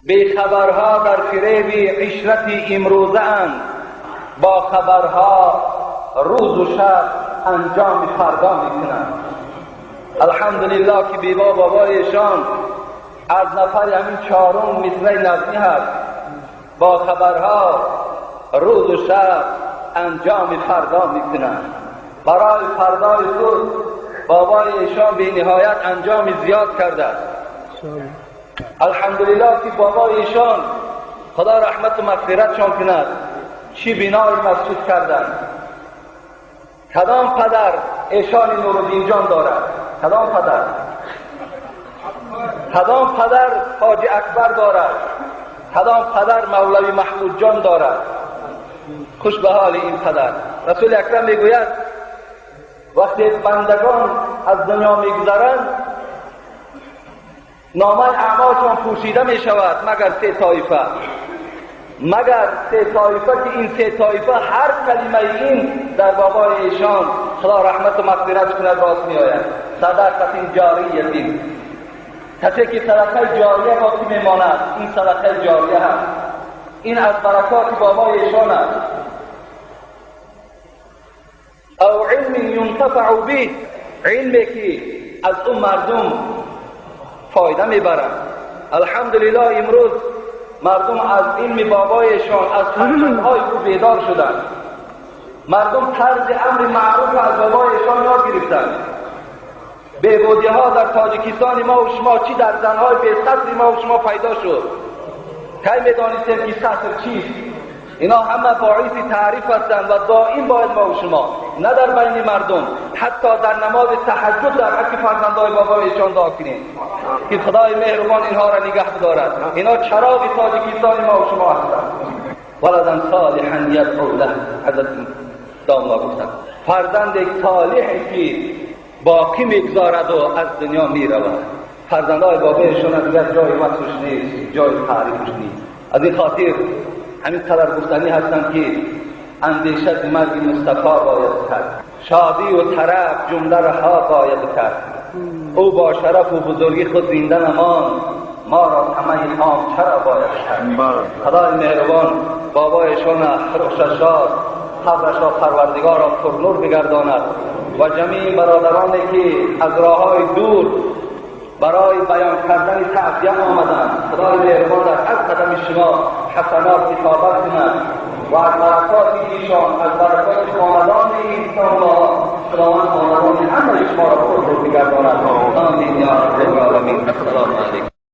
بیخبرها در فریب عشرت امروزه اند، با خبرها روز و شب انجام فردا میکنند. الحمدلله که بیبا بابایشان از نفر همین چهارم مصرع نظمی هست، با خبرها روز و شب انجام فردا میکنند. برای فردای خود بابای ایشان به نهایت انجام زیاد کرده. الحمدلله که بابای ایشان خدا رحمت و مغفرتشان کند چی بنای مسجد کردند. کدام پدر ایشان نورالدین جان دارد؟ کدام پدر؟ کدام پدر حاجی اکبر دارد؟ کدام پدر مولوی محمود جان دارد؟ خوش به حال این پدر. رسول اکرم میگوید وقتی بندگان از دنیا میگذرند نامه اعمالشان پوشیده می شود مگر سه طایفه، مگر سه طایفه که این سه طایفه هر کلمه این در بابای ایشان خدا رحمت و مغفرت کند راست می آید. صدقه جاریه، کسی که صدقه جاریه باقی میماند این صدقه جاریه هست، این از برکات بابای ایشان است. او علم ينتفع به، علمی که از اون مردم فایده میبرند. الحمدلله امروز مردم از علم بابایشان از فرزندهای او بیدار شدند. مردم طرز امر معروف از بابایشان یاد گرفتند. بهبودی ها در تاجیکستان ما و شما چی در زنهای به سطر ما و شما پیدا شد؟ کی میدانستیم که سطر چیست؟ اینا همه باعث تعریف هستند و دائم باید ما و شما نه در بین مردم حتی در نماز تهجد در حق فرزندای بابایشان دعا کنیم که خدای مهربان اینها را نگه بدارد. اینا چراغ تاجیکستان ما و شما هستند. ولدن صالحا یدعو له، حضرت داملا گفتند فرزند صالحی که باقی میگذارد و از دنیا میرود. فرزندای بابایشان دیگر جای وصفش نیست، جای تعریفش نیست. از این خاطر همین قدر گفتنی هستند که اندیشه مرگ مصطفی باید کرد، شادی و طرب جمله رها باید کرد. او با شرف و بزرگی خود زنده نماند، ما را طمع خام چرا باید کرد. خدای مهربان بابایشان روح شاد قبرش را پروردگار را پرنور بگرداند و جمیع برادرانی که از راههای دور برای بیان کردن تعزیه آمدند خدای مهربان در هر قدم شما حسنات کتابت کند و از برکات ایشان از برکات خاندان ایشان و خداوند خاندان همه شما را پرنور بگرداند. آمین یا رب العالمین. السلام علیکم.